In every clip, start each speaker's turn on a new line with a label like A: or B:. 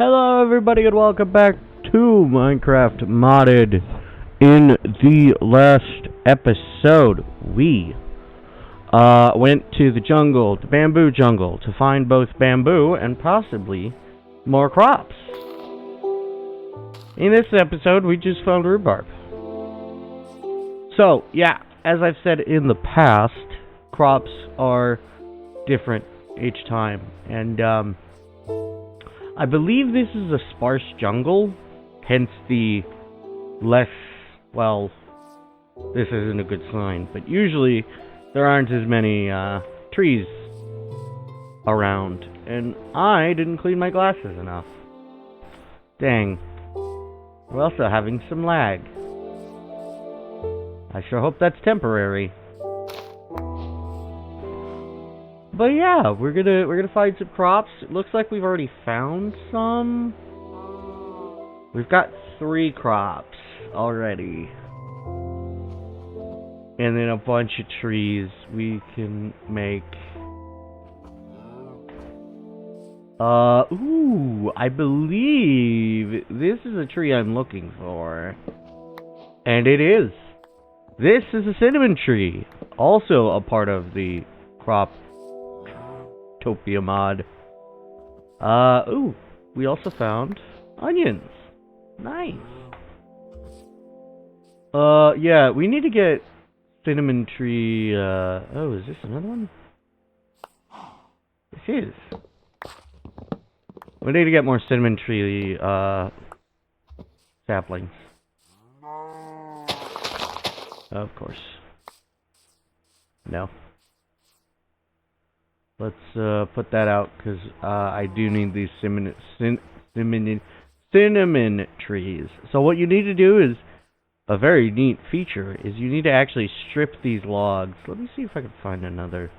A: Hello everybody and welcome back to Minecraft Modded. In the last episode, we went to the jungle, the bamboo jungle, to find both bamboo and possibly more crops. In this episode, we just found rhubarb. So, yeah, as I've said in the past, crops are different each time, and I believe this is a sparse jungle, hence the less, well, this isn't a good sign, but usually there aren't as many trees around, and I didn't clean my glasses enough. Dang. We're also having some lag. I sure hope that's temporary. But yeah, we're gonna find some crops. It looks like we've already found some. We've got 3 crops already. And then a bunch of trees we can make. Ooh, I believe this is a tree I'm looking for. And it is. This is a cinnamon tree. Also a part of the Croptopia mod. Ooh, we also found onions. Nice. Yeah, we need to get cinnamon tree, oh, is this another one? This is. We need to get more cinnamon tree, saplings. Of course. No. Let's, put that out, because, I do need these cinnamon trees. So what you need to do is, a very neat feature, is you need to actually strip these logs. Let me see if I can find another.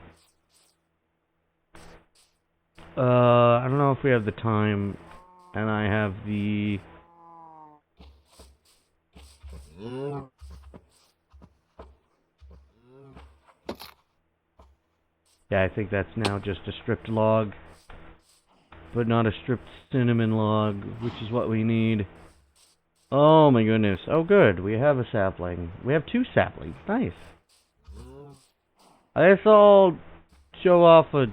A: I don't know if we have the time, and I have the... Yeah, I think that's now just a stripped log, but not a stripped cinnamon log, which is what we need. Oh my goodness. Oh good, we have a sapling. We have 2 saplings. Nice. I guess I'll show off a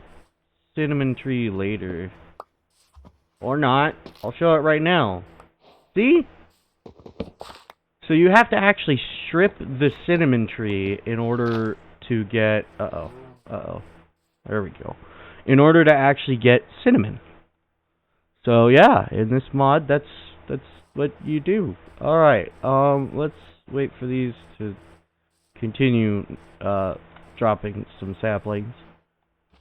A: cinnamon tree later. Or not. I'll show it right now. See? So you have to actually strip the cinnamon tree in order to get... Uh-oh. Uh-oh. There we go. In order to actually get cinnamon. So yeah, in this mod, that's what you do. Alright, let's wait for these to continue dropping some saplings.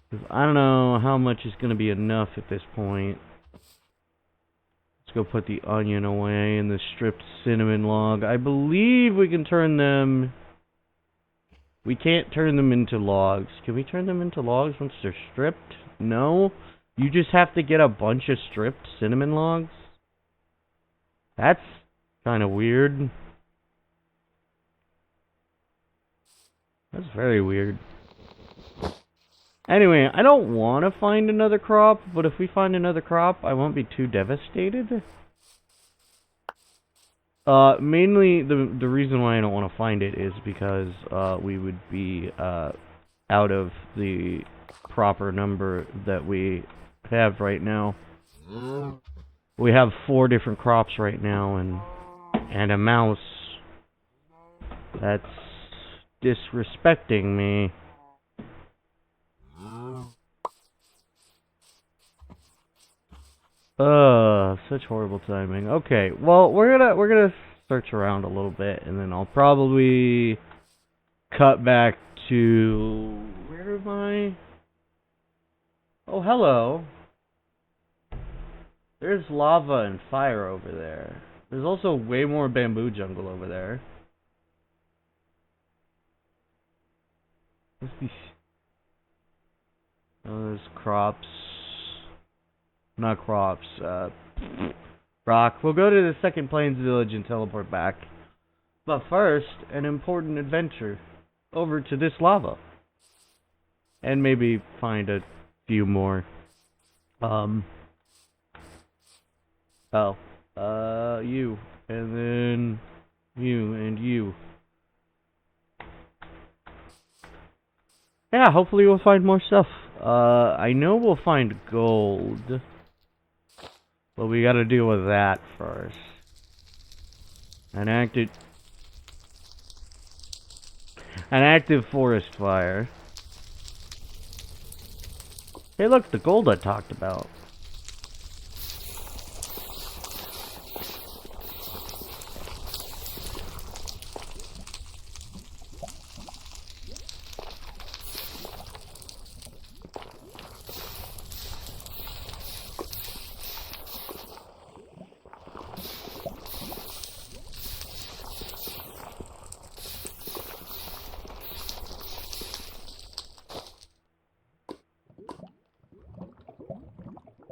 A: 'Cause I don't know how much is going to be enough at this point. Let's go put the onion away and the stripped cinnamon log. I believe we can turn them... We can't turn them into logs. Can we turn them into logs once they're stripped? No? You just have to get a bunch of stripped cinnamon logs? That's kind of weird. That's very weird. Anyway, I don't want to find another crop, but if we find another crop, I won't be too devastated. Mainly, the reason why I don't want to find it is because, we would be, out of the proper number that we have right now. We have 4 different crops right now, and a mouse. That's disrespecting me. Such horrible timing. Okay, well, we're gonna search around a little bit, and then I'll probably cut back to... Where am I? Oh, hello. There's lava and fire over there. There's also way more bamboo jungle over there. Must be... Oh, there's crops. Not crops, rock. We'll go to the Second Plains village and teleport back. But first, an important adventure. Over to this lava. And maybe find a few more. Oh. You. And then you and you. Yeah, hopefully we'll find more stuff. I know we'll find gold. But we gotta deal with that first. An active forest fire. Hey look, the gold I talked about.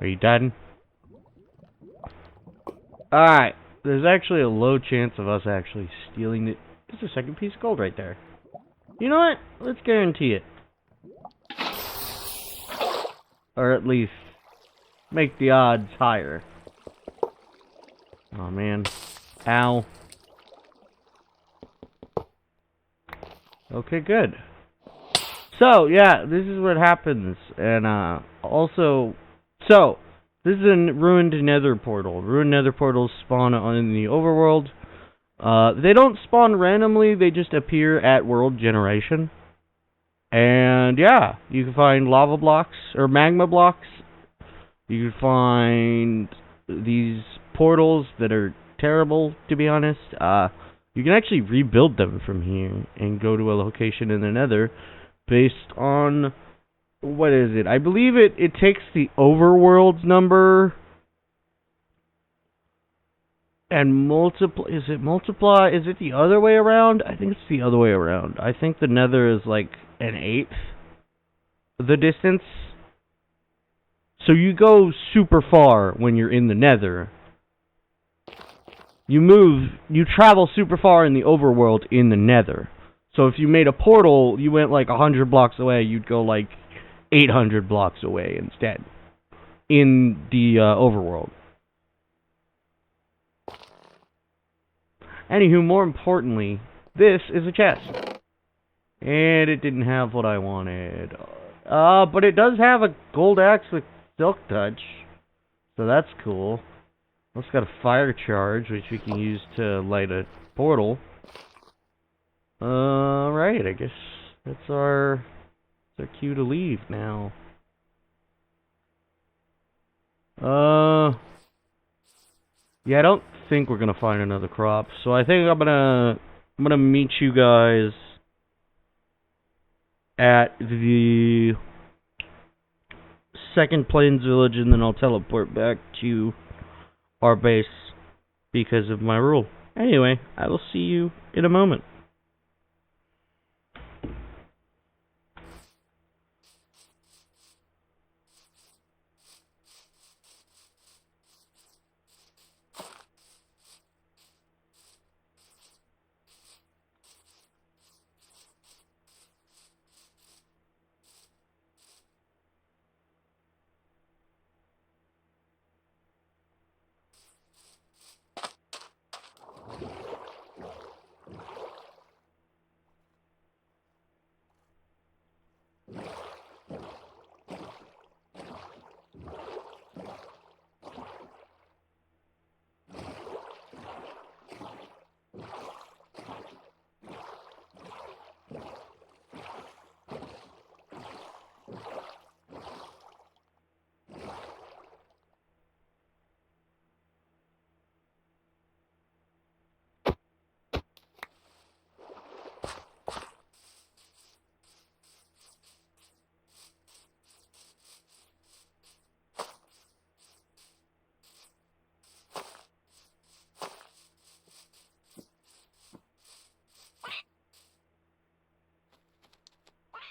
A: Are you done? Alright. There's actually a low chance of us actually stealing it. There's a second piece of gold right there. You know what? Let's guarantee it. Or at least make the odds higher. Oh man. Ow. Okay, good. So, yeah, this is what happens. And, also... So, this is a ruined nether portal. Ruined nether portals spawn in the overworld. They don't spawn randomly, they just appear at world generation. And, yeah, you can find lava blocks, or magma blocks. You can find these portals that are terrible, to be honest. You can actually rebuild them from here and go to a location in the nether based on, what is it? I believe it takes the overworld's number and multiply. Is it the other way around? I think it's the other way around. I think the nether is like an eighth the distance. So you go super far when you're in the nether. You travel super far in the overworld in the nether. So if you made a portal, you went like 100 blocks away, you'd go like 800 blocks away instead. In the overworld. Anywho, more importantly, this is a chest. And it didn't have what I wanted. But it does have a gold axe with silk touch. So that's cool. It's got a fire charge, which we can use to light a portal. Right, I guess that's our cue to leave now. Yeah, I don't think we're gonna find another crop, so I think I'm gonna meet you guys at the second Plains village, and then I'll teleport back to our base because of my rule. Anyway, I will see you in a moment.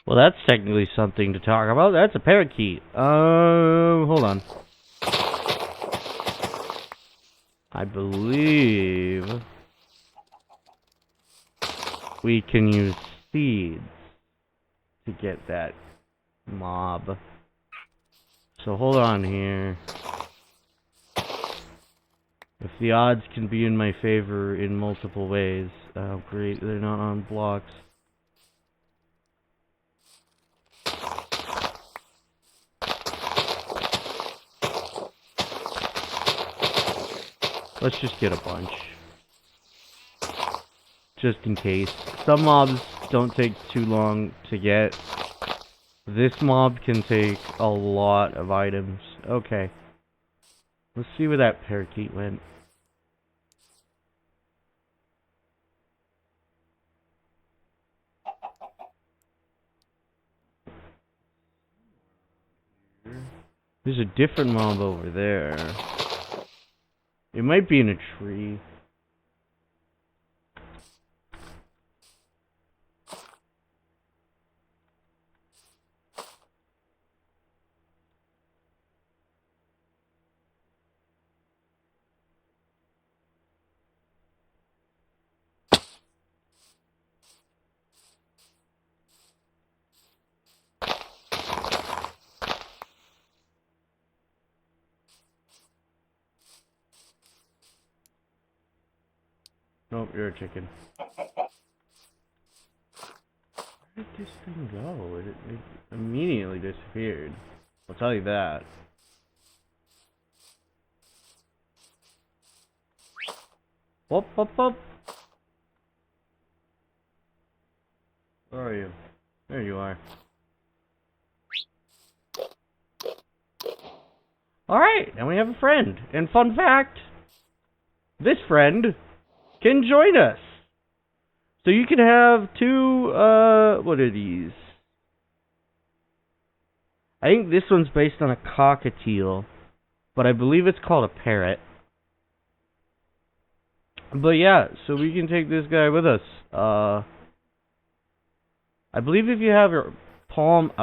A: Well, that's technically something to talk about. That's a parakeet. Hold on. I believe we can use seeds to get that mob. So hold on here. the odds can be in my favor in multiple ways. Oh, great, they're not on blocks. Let's just get a bunch. Just in case. Some mobs don't take too long to get. This mob can take a lot of items. Okay. Let's see where that parakeet went. There's a different mob over there. It might be in a tree. Nope, you're a chicken. Where did this thing go? It immediately disappeared. I'll tell you that. Whoop, whoop, whoop. Where are you? There you are. Alright, now we have a friend. And fun fact, this friend can join us. So you can have two, what are these? I think this one's based on a cockatiel, but I believe it's called a parrot. But yeah, so we can take this guy with us. I believe if you have your palm,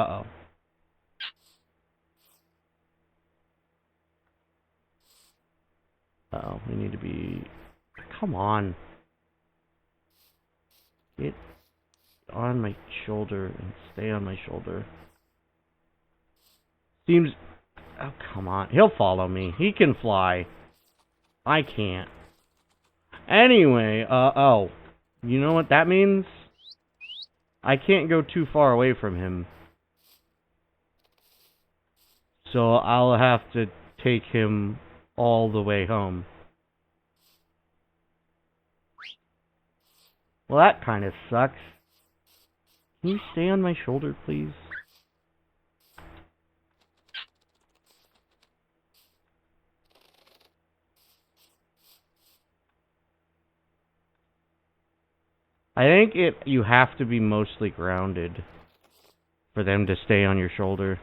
A: we need to be, come on. Get on my shoulder and stay on my shoulder. Seems, oh come on, he'll follow me. He can fly. I can't. Anyway, oh, you know what that means? I can't go too far away from him. So I'll have to take him all the way home. Well, that kind of sucks. Can you stay on my shoulder, please? I think you have to be mostly grounded for them to stay on your shoulder.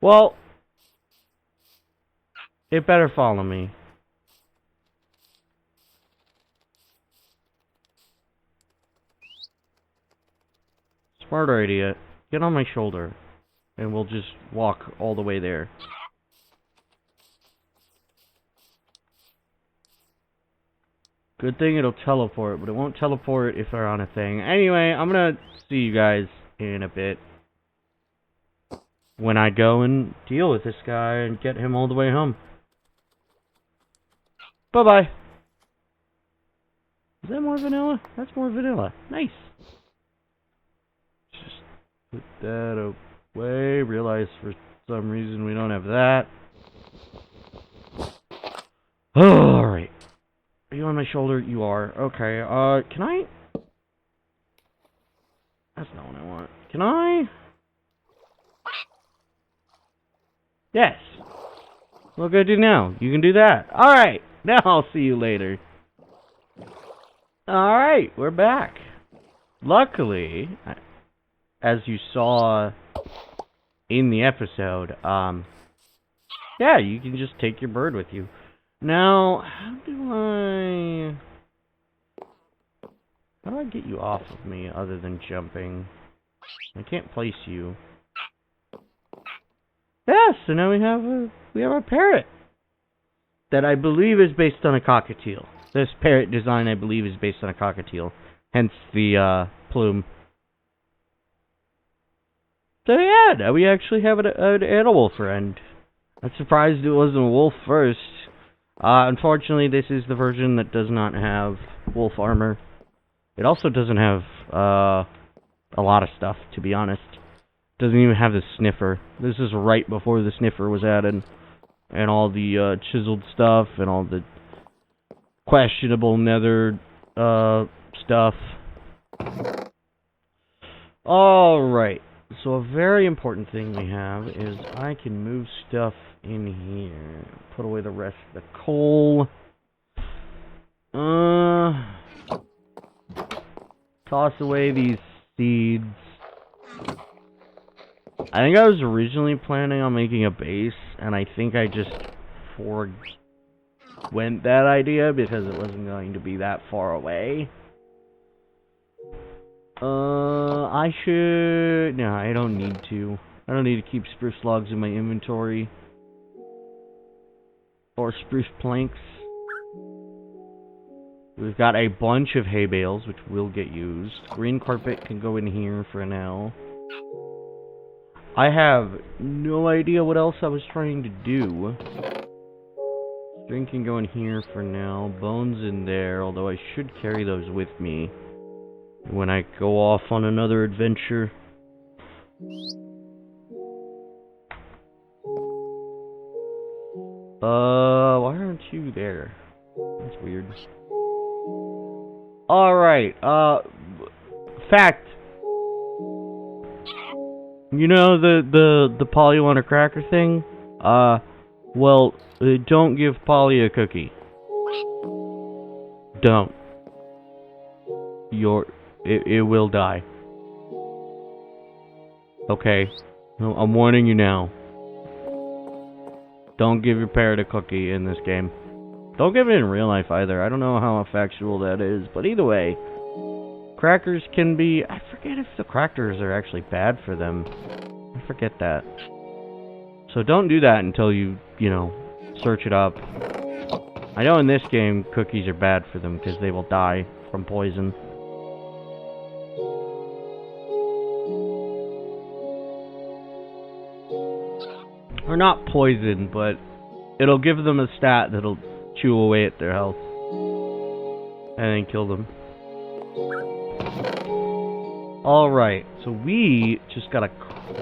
A: Well, it better follow me. Smarter idea. Get on my shoulder, and we'll just walk all the way there. Good thing it'll teleport, but it won't teleport if they're on a thing. Anyway, I'm gonna see you guys in a bit. When I go and deal with this guy and get him all the way home. Bye-bye. Is that more vanilla? That's more vanilla. Nice. Just put that away. Realize for some reason we don't have that. Alright. Are you on my shoulder? You are. Okay, can I? That's not what I want. Can I? Yes. What can I do now? You can do that. Alright. Now I'll see you later. Alright, we're back. Luckily, as you saw in the episode, yeah, you can just take your bird with you. Now, how do I get you off of me other than jumping? I can't place you. Yeah, so now we have a parrot that I believe is based on a cockatiel. This parrot design, I believe, is based on a cockatiel, hence the plume. So yeah, now we actually have an animal friend. I'm surprised it wasn't a wolf first. Unfortunately, this is the version that does not have wolf armor. It also doesn't have, a lot of stuff, to be honest. Doesn't even have the sniffer. This is right before the sniffer was added. And all the, chiseled stuff, and all the questionable nether, stuff. Alright. So a very important thing we have is I can move stuff in here. Put away the rest of the coal. Toss away these seeds. I think I was originally planning on making a base, and I think I just forwent that idea because it wasn't going to be that far away. No, I don't need to. I don't need to keep spruce logs in my inventory. Or spruce planks. We've got a bunch of hay bales, which will get used. Green carpet can go in here for now. I have no idea what else I was trying to do. String can go in here for now. Bones in there, although I should carry those with me when I go off on another adventure. Why aren't you there? That's weird. Alright, fact. You know the Polly want a cracker thing? Well, don't give Polly a cookie. Don't. It will die. Okay. No, I'm warning you now. Don't give your parrot a cookie in this game. Don't give it in real life either. I don't know how factual that is, but either way, crackers can be... I forget if the crackers are actually bad for them. I forget that. So don't do that until you know, search it up. I know in this game, cookies are bad for them because they will die from poison. Or not poison, but it'll give them a stat that'll chew away at their health. And then kill them. Alright, so we just got a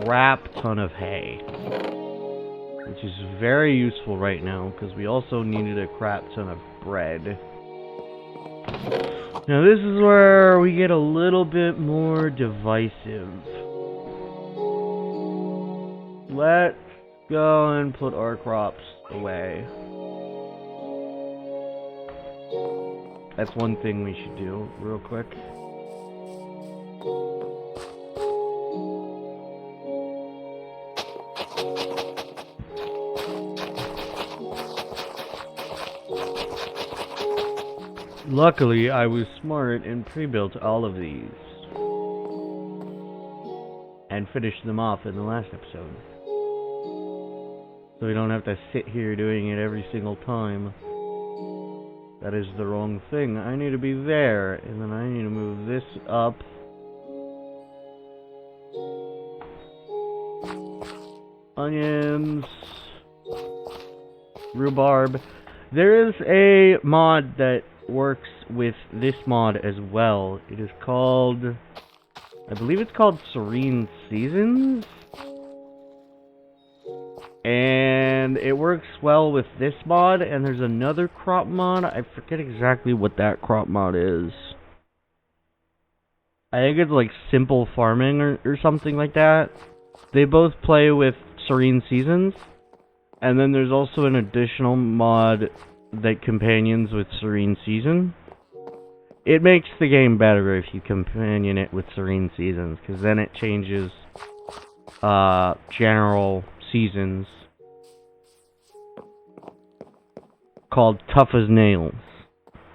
A: crap ton of hay. Which is very useful right now, because we also needed a crap ton of bread. Now this is where we get a little bit more divisive. Let's go and put our crops away. That's one thing we should do real quick. Luckily, I was smart and pre-built all of these. And finished them off in the last episode. So we don't have to sit here doing it every single time. That is the wrong thing. I need to be there, and then I need to move this up. Onions. Rhubarb. There is a mod that works with this mod as well. It is called... I believe it's called Serene Seasons? And it works well with this mod, and there's another crop mod. I forget exactly what that crop mod is. I think it's like Simple Farming or something like that. They both play with Serene Seasons. And then there's also an additional mod that companions with Serene Season. It makes the game better if you companion it with Serene Seasons, because then it changes general seasons called Tough as Nails.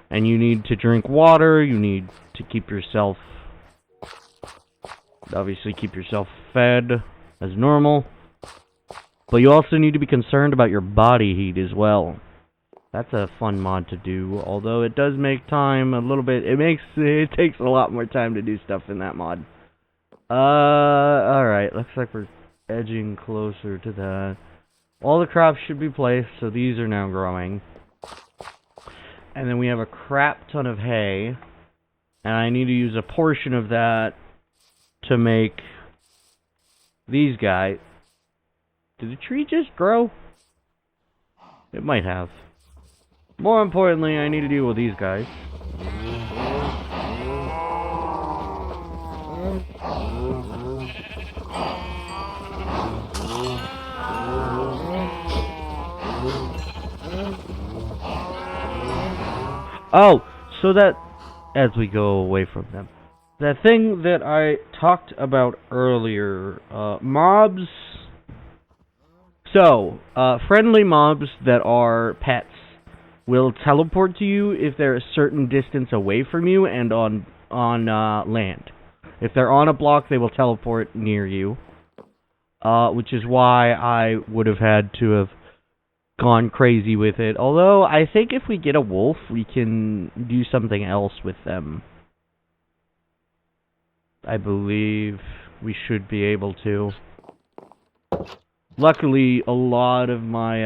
A: And you need to drink water, you need to keep yourself, obviously keep yourself fed as normal. But you also need to be concerned about your body heat as well. That's a fun mod to do, although it does make time a little bit, it takes a lot more time to do stuff in that mod. Alright, looks like we're edging closer to that. All the crops should be placed, so these are now growing. And then we have a crap ton of hay. And I need to use a portion of that to make these guys. Did the tree just grow? It might have. More importantly, I need to deal with these guys. Oh, so that, as we go away from them, the thing that I talked about earlier, mobs. So, friendly mobs that are pets will teleport to you if they're a certain distance away from you and on land. If they're on a block, they will teleport near you, which is why I would have had to have gone crazy with it. Although, I think if we get a wolf, we can do something else with them. I believe we should be able to. Luckily, a lot of my,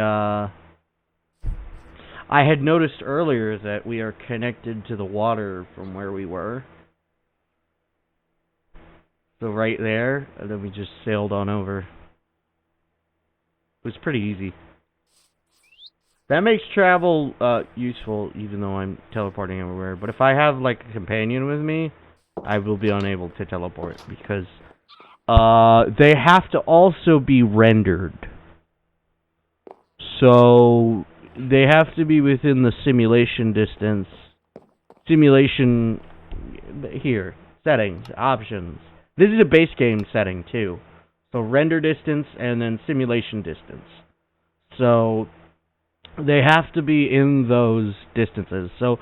A: I had noticed earlier that we are connected to the water from where we were. So right there, and then we just sailed on over. It was pretty easy. That makes travel useful, even though I'm teleporting everywhere. But if I have, like, a companion with me, I will be unable to teleport, because they have to also be rendered. So they have to be within the simulation distance. Simulation... Here. Settings. Options. This is a base game setting, too. So render distance and then simulation distance. So they have to be in those distances. So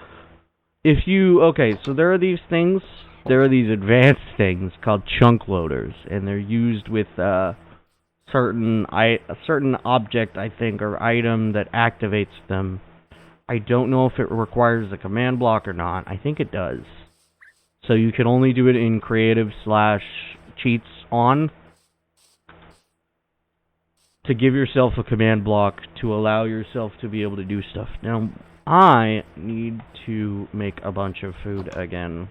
A: if you... Okay, so there are these things. There are these advanced things called chunk loaders. And they're used with a certain object, I think, or item that activates them. I don't know if it requires a command block or not. I think it does. So you can only do it in creative/cheats on to give yourself a command block to allow yourself to be able to do stuff. Now, I need to make a bunch of food again.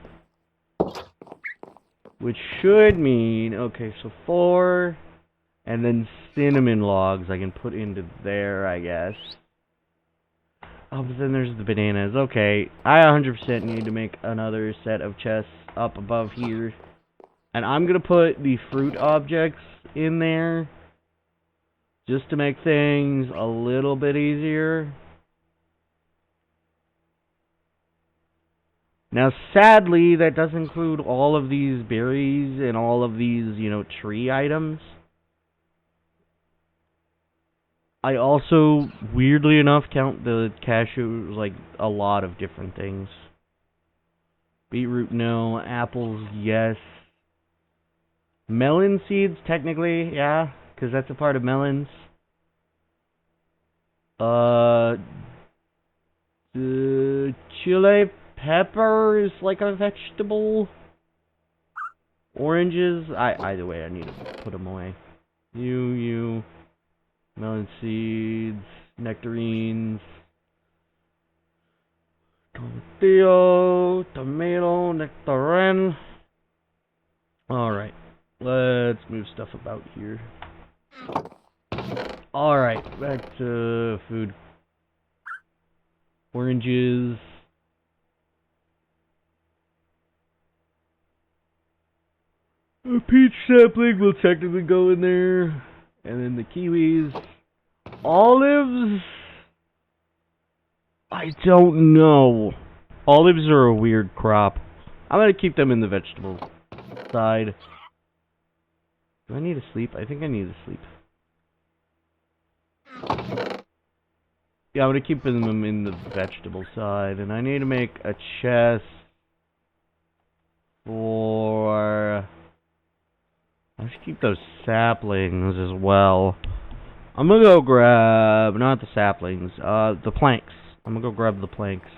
A: Which should mean, okay, so 4, and then cinnamon logs I can put into there, I guess. Oh, but then there's the bananas. Okay, I 100% need to make another set of chests up above here. And I'm gonna put the fruit objects in there, just to make things a little bit easier. Now, sadly, that does include all of these berries and all of these, you know, tree items. I also, weirdly enough, count the cashews like a lot of different things. Beetroot, no. Apples, yes. Melon seeds, technically, yeah, because that's a part of melons. Chili pepper is like a vegetable. Oranges, either way, I need to put them away. You. Melon seeds, nectarines, tomato, nectarine. Alright, let's move stuff about here. Alright, back to food. Oranges. A peach sapling will technically go in there. And then the kiwis. Olives? I don't know. Olives are a weird crop. I'm gonna keep them in the vegetable side. Do I need to sleep? I think I need to sleep. Yeah, I'm gonna keep them in the vegetable side. And I need to make a chest for... I should keep those saplings as well. I'm gonna go grab, not the saplings, the planks. I'm gonna go grab the planks.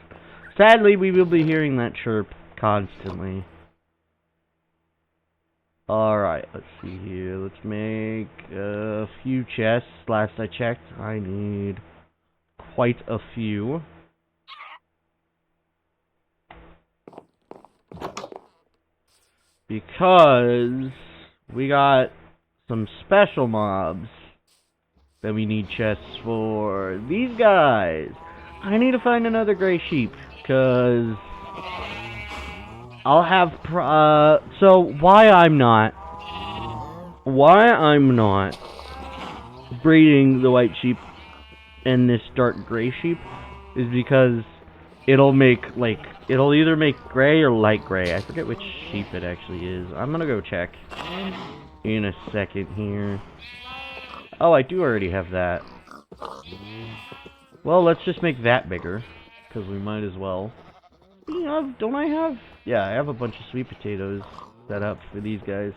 A: Sadly, we will be hearing that chirp constantly. Alright, let's see here. Let's make a few chests. Last I checked, I need quite a few. Because we got some special mobs that we need chests for. These guys. I need to find another gray sheep, because I'll have, so why I'm not breeding the white sheep and this dark gray sheep is because it'll make, like, it'll either make gray or light gray. I forget which sheep it actually is. I'm gonna go check in a second here. Oh, I do already have that. Well, let's just make that bigger, because we might as well. Don't I have? Yeah, I have a bunch of sweet potatoes set up for these guys.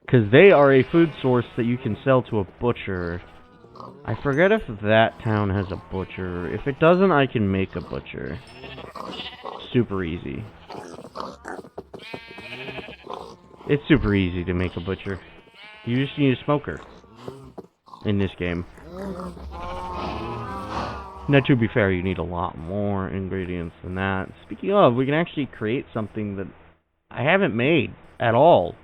A: Because they are a food source that you can sell to a butcher. I forget if that town has a butcher. If it doesn't, I can make a butcher. Super easy. It's super easy to make a butcher. You just need a smoker. In this game. Now, to be fair, you need a lot more ingredients than that. Speaking of, we can actually create something that I haven't made at all.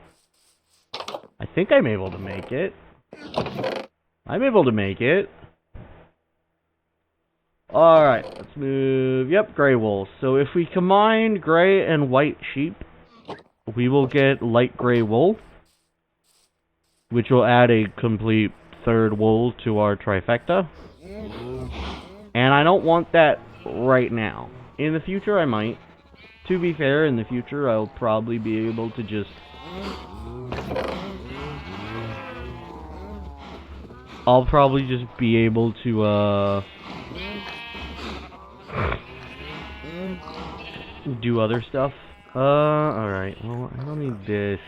A: I think I'm able to make it. I'm able to make it. Alright, let's move. Yep, gray wool. So if we combine gray and white sheep, we will get light gray wool, which will add a complete third wool to our trifecta. And I don't want that right now. In the future, I might. To be fair, in the future, I'll probably be able to just... I'll probably just be able to, do other stuff. Alright. Well, I don't need this.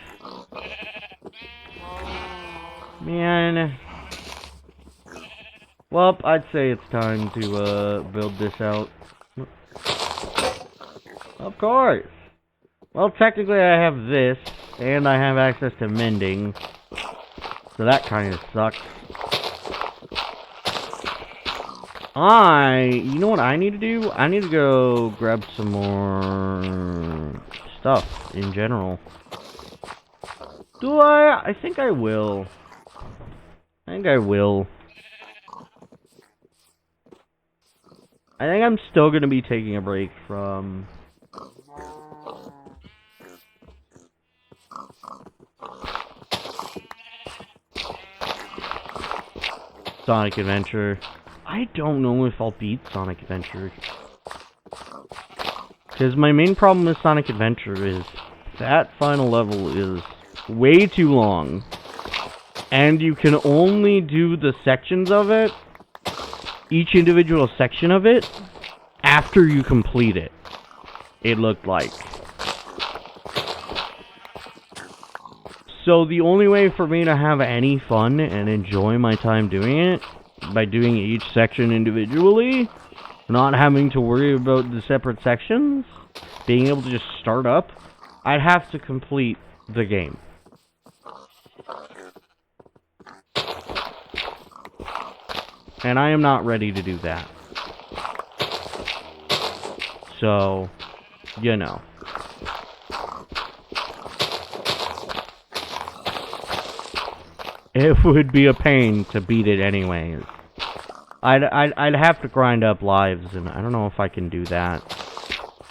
A: Man... Well, I'd say it's time to, build this out. Of course! Well, technically I have this, and I have access to mending. So that kind of sucks. You know what I need to do? I need to go grab some more stuff in general. Do I? I think I will. I think I'm still going to be taking a break from... Sonic Adventure. I don't know if I'll beat Sonic Adventure. Because my main problem with Sonic Adventure is that final level is way too long. And you can only do the sections of it, each individual section of it, after you complete it. It looked like. So the only way for me to have any fun and enjoy my time doing it, by doing each section individually, not having to worry about the separate sections, being able to just start up, I'd have to complete the game. And I am not ready to do that. So, you know. It would be a pain to beat it anyways. I'd have to grind up lives, and I don't know if I can do that.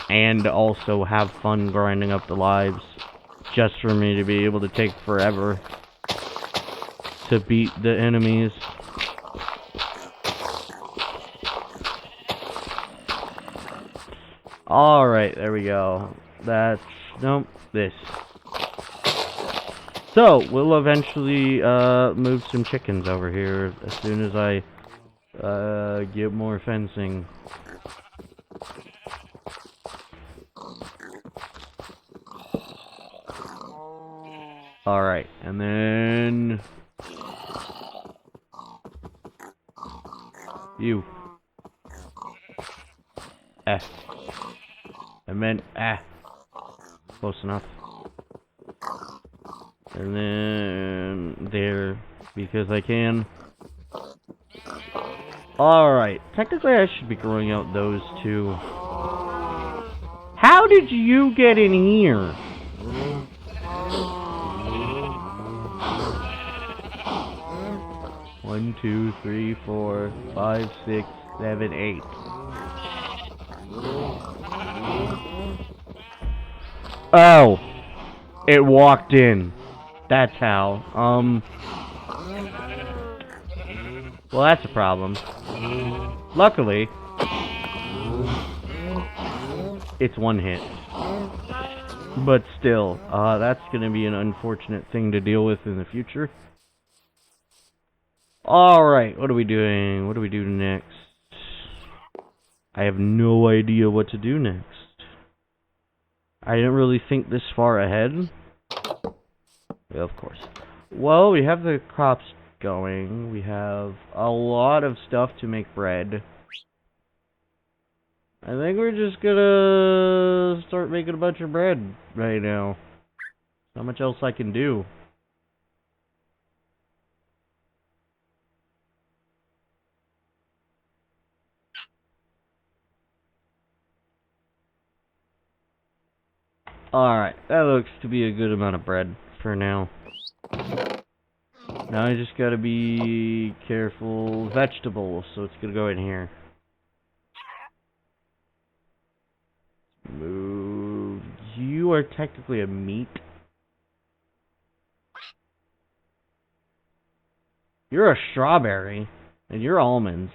A: And also have fun grinding up the lives, just for me to be able to take forever to beat the enemies. Alright, there we go. That's... nope, this. So, we'll eventually, move some chickens over here as soon as I, get more fencing. Alright, and then... you. I meant, close enough. And then there, because I can. Alright, technically I should be growing out those two. How did you get in here? 1, 2, 3, 4, 5, 6, 7, 8. Oh! It walked in. That's how. Well, that's a problem. Luckily, it's one hit. But still, that's gonna be an unfortunate thing to deal with in the future. Alright, what are we doing? What do we do next? I have no idea what to do next. I didn't really think this far ahead. Yeah, of course. Well, we have the crops going. We have a lot of stuff to make bread. I think we're just gonna start making a bunch of bread right now. Not much else I can do. Alright, that looks to be a good amount of bread for now. Now I just gotta be careful. Vegetables, so it's gonna go in here. Move. You are technically a meat. You're a strawberry, and you're almonds.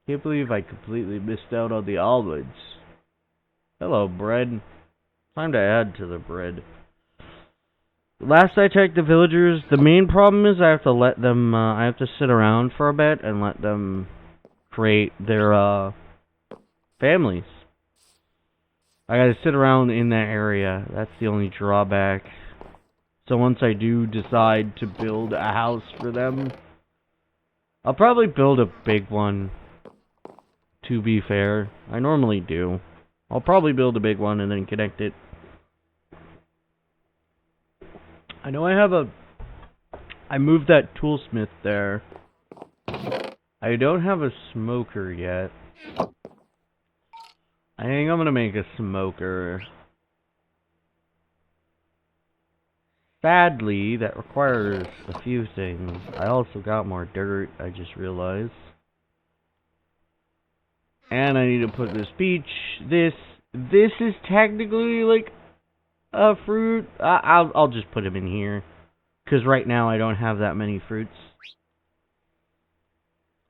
A: Can't believe I completely missed out on the almonds. Hello, bread. Time to add to the bread. Last I checked, the villagers, the main problem is I have to let them, I have to sit around for a bit and let them create their, families. I gotta sit around in that area. That's the only drawback. So once I do decide to build a house for them, I'll probably build a big one, to be fair. I normally do. I'll probably build a big one and then connect it. I know I moved that toolsmith there. I don't have a smoker yet. I think I'm gonna make a smoker. Sadly, that requires a few things. I also got more dirt, I just realized. And I need to put this beach. This is technically like a fruit. I'll just put him in here, cause right now I don't have that many fruits.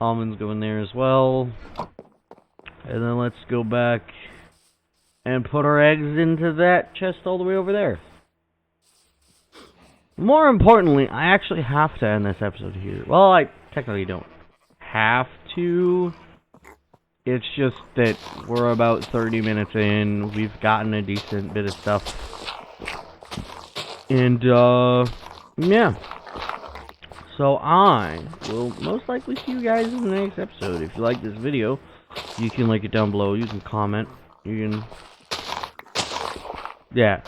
A: Almonds go in there as well. And then let's go back and put our eggs into that chest all the way over there. More importantly, I actually have to end this episode here. Well, I technically don't have to. It's just that we're about 30 minutes in. We've gotten a decent bit of stuff. And, yeah. So I will most likely see you guys in the next episode. If you like this video, you can like it down below. You can comment. You can... yeah.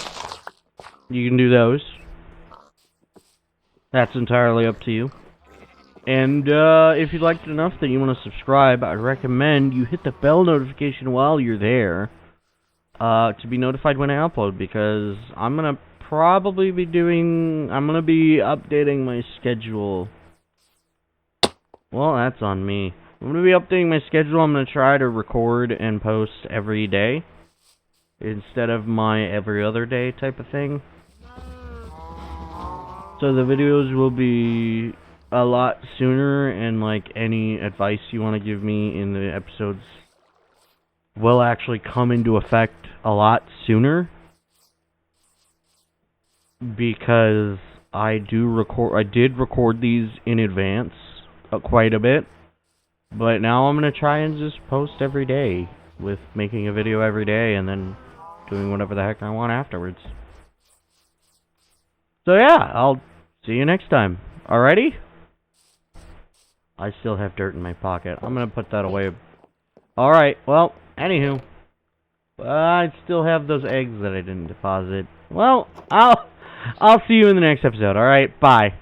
A: You can do those. That's entirely up to you. And if you liked it enough that you want to subscribe, I'd recommend you hit the bell notification while you're there to be notified when I upload, because I'm going to probably be updating my schedule. Well, that's on me. I'm going to be updating my schedule. I'm going to try to record and post every day instead of my every other day type of thing. So the videos will be a lot sooner, and like any advice you want to give me in the episodes will actually come into effect a lot sooner, because I did record these in advance quite a bit, but now I'm gonna try and just post every day, with making a video every day and then doing whatever the heck I want afterwards. So yeah, I'll see you next time. Alrighty? I still have dirt in my pocket. I'm gonna put that away. Alright, well, anywho. I still have those eggs that I didn't deposit. Well, I'll see you in the next episode. Alright, bye.